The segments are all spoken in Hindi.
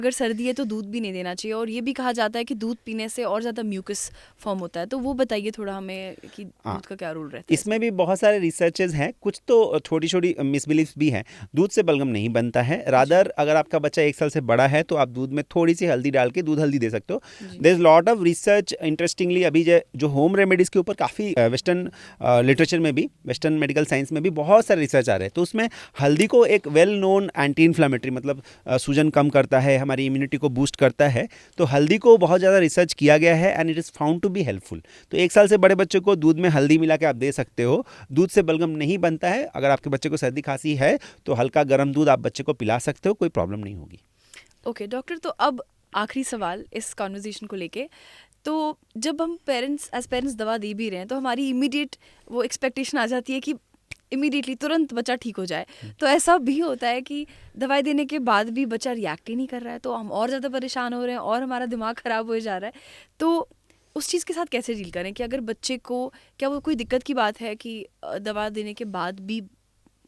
अगर सर्दी है तो दूध भी नहीं देना चाहिए, और ये भी कहा जाता है कि दूध पीने से और ज़्यादा म्यूकस फॉर्म होता है, तो वो बताइए थोड़ा हमें कि हाँ, दूध का क्या रोल रहता है इसमें इसमें। भी बहुत सारे रिसर्चेज हैं, कुछ तो छोटी छोटी मिसबिलीफ्स भी हैं। दूध से बलगम नहीं बनता है, जी। रादर अगर आपका बच्चा 1 साल से बड़ा है तो आप दूध में थोड़ी सी हल्दी डाल के दूध हल्दी दे सकते हो। जी। There is lot of research interestingly अभी जो होम रेमेडीज़ के ऊपर काफ़ी वेस्टर्न लिटरेचर में भी, वेस्टर्न मेडिकल साइंस में भी बहुत सारे रिसर्च आ रहे हैं। तो उसमें हल्दी को एक वेल नोन एंटी इन्फ्लामेटरी, मतलब सूजन कम करता है, हमारी इम्यूनिटी को बूस्ट करता है। तो हल्दी को बहुत ज़्यादा रिसर्च किया गया है and it is found to be helpful. तो 1 साल से बड़े बच्चों को दूध में हल्दी मिला के आप दे सकते हो। दूध से बलगम नहीं बनता है। अगर आपके बच्चे को सर्दी खांसी है तो हल्का गर्म दूध आप बच्चे को पिला सकते हो, कोई प्रॉब्लम नहीं होगी। ओके डॉक्टर, तो अब आखिरी सवाल इस कॉन्वर्जेशन को लेके। तो जब हम पेरेंट्स एज पेरेंट्स दवा दे भी रहे हैं तो हमारी इमीडिएट वो एक्सपेक्टेशन आ जाती है कि इमीडिएटली तुरंत बच्चा ठीक हो जाए। तो ऐसा भी होता है कि दवाई देने के बाद भी बच्चा रिएक्ट ही नहीं कर रहा है, तो हम और ज़्यादा परेशान हो रहे हैं और हमारा दिमाग ख़राब हो जा रहा है। तो उस चीज़ के साथ कैसे डील करें कि अगर बच्चे को, क्या वो कोई दिक्कत की बात है कि दवा देने के बाद भी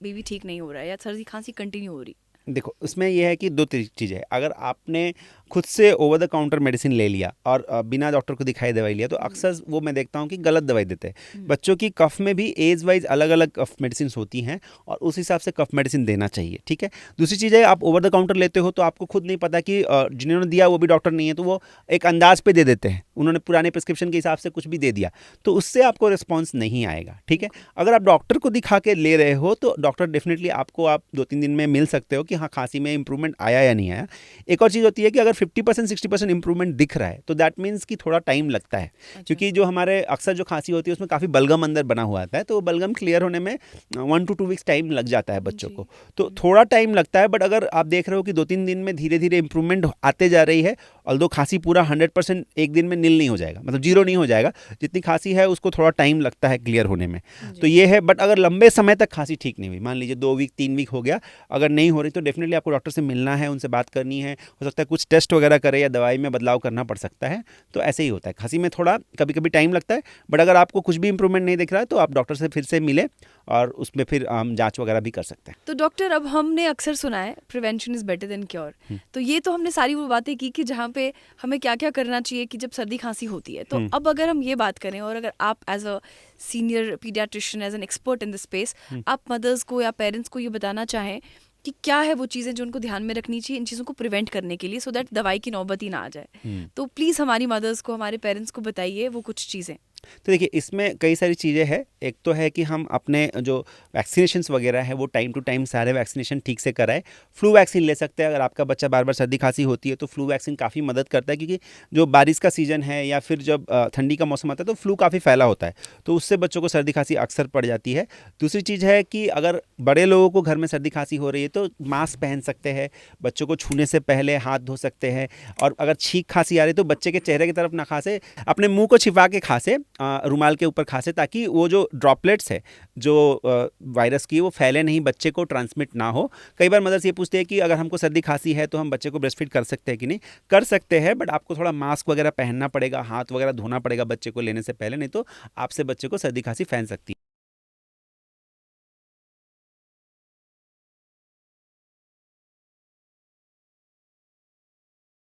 बेबी ठीक नहीं हो रहा है या सर्दी खांसी कंटिन्यू हो रही। देखो, उसमें यह है कि दो चीज़ें है। अगर आपने खुद से ओवर द काउंटर मेडिसिन ले लिया और बिना डॉक्टर को दिखाए दवाई लिया, तो अक्सर वो मैं देखता हूँ कि गलत दवाई देते हैं। बच्चों की कफ में भी एज वाइज अलग अलग कफ मेडिसिन होती हैं और उस हिसाब से कफ मेडिसिन देना चाहिए, ठीक है। दूसरी चीज़ है, आप ओवर द काउंटर लेते हो तो आपको खुद नहीं पता कि जिन्होंने दिया वो भी डॉक्टर नहीं है, तो वो एक अंदाज पे दे देते हैं, उन्होंने पुराने प्रिस्क्रिप्शन के हिसाब से कुछ भी दे दिया, तो उससे आपको रिस्पॉन्स नहीं आएगा, ठीक है। अगर आप डॉक्टर को दिखा के ले रहे हो तो डॉक्टर डेफिनेटली आपको, आप 2-3 दिन में मिल सकते हो कि हाँ खांसी में इंप्रूवमेंट आया या नहीं आया। एक और चीज़ होती है कि अगर 50% 60% इंप्रूवमेंट दिख रहा है तो दैट मीन्स कि थोड़ा टाइम लगता है, क्योंकि जो हमारे अक्सर जो खांसी होती है उसमें काफ़ी बलगम अंदर बना हुआ आता है, तो बलगम क्लियर होने में 1 to 2 वीक्स टाइम लग जाता है बच्चों जी। को। तो थोड़ा टाइम लगता है, बट अगर आप देख रहे हो कि 2-3 दिन में धीरे धीरे इंप्रूवमेंट आते जा रही है, ऑल्दो खांसी पूरा 100% एक दिन में नील नहीं हो जाएगा, मतलब जीरो नहीं हो जाएगा, जितनी खांसी है उसको थोड़ा टाइम लगता है क्लियर होने में। तो जी। ये है, बट अगर लंबे समय तक खांसी ठीक नहीं हुई, मान लीजिए 2 वीक 3 वीक हो गया, अगर नहीं हो रही तो डेफिनेटली आपको डॉक्टर से मिलना है, उनसे बात करनी है, हो सकता है कुछ टेस्ट वगैरह करे या दवाई में बदलाव करना पड़ सकता है। तो ऐसे ही होता है, खांसी में थोड़ा कभी कभी टाइम लगता है, बट अगर आपको कुछ भी इंप्रूवमेंट नहीं दिख रहा है तो आप डॉक्टर से फिर से मिले और उसमें फिर हम जांच वगैरह भी कर सकते हैं। तो डॉक्टर, अब हमने अक्सर सुना है prevention is better than cure. तो ये तो हमने सारी वो बातें की कि जहाँ पे हमें क्या क्या करना चाहिए कि जब सर्दी खांसी होती है। तो हम्म। अब अगर हम ये बात करें, और अगर आप as a senior paediatrician, as an expert in the space, आप मदर्स को या पेरेंट्स को ये बताना चाहें कि क्या है वो चीज़ें जो उनको ध्यान में रखनी चाहिए इन चीज़ों को प्रिवेंट करने के लिए, सो दैट दवाई की नौबत ही ना आ जाए, हम्म। तो प्लीज़ हमारी मदर्स को, हमारे पेरेंट्स को बताइए वो कुछ चीज़ें। तो देखिए, इसमें कई सारी चीज़ें हैं। एक तो है कि हम अपने जो वैक्सीनेशंस वगैरह है वो टाइम टू टाइम सारे वैक्सीनेशन ठीक से कराएं। फ्लू वैक्सीन ले सकते हैं, अगर आपका बच्चा बार बार सर्दी खांसी होती है तो फ्लू वैक्सीन काफ़ी मदद करता है, क्योंकि जो बारिश का सीजन है या फिर जब ठंडी का मौसम आता है तो फ्लू काफ़ी फैला होता है, तो उससे बच्चों को सर्दी खांसी अक्सर पड़ जाती है। दूसरी चीज़ है कि अगर बड़े लोगों को घर में सर्दी खांसी हो रही है तो मास्क पहन सकते हैं, बच्चों को छूने से पहले हाथ धो सकते हैं, और अगर छींक खांसी आ रही है तो बच्चे के चेहरे की तरफ ना खांसे, अपने मुंह को छिपा के खांसे, रुमाल के ऊपर खांसे, ताकि वो जो ड्रॉपलेट्स है जो वायरस की वो फैले नहीं, बच्चे को ट्रांसमिट ना हो। कई बार मदर्स ये पूछते हैं कि अगर हमको सर्दी खांसी है तो हम बच्चे को ब्रेस्ट फीड कर सकते हैं कि नहीं। कर सकते हैं, बट आपको थोड़ा मास्क वगैरह पहनना पड़ेगा, हाथ वगैरह धोना पड़ेगा बच्चे को लेने से पहले, नहीं तो आपसे बच्चे को सर्दी खांसी फैल सकती है।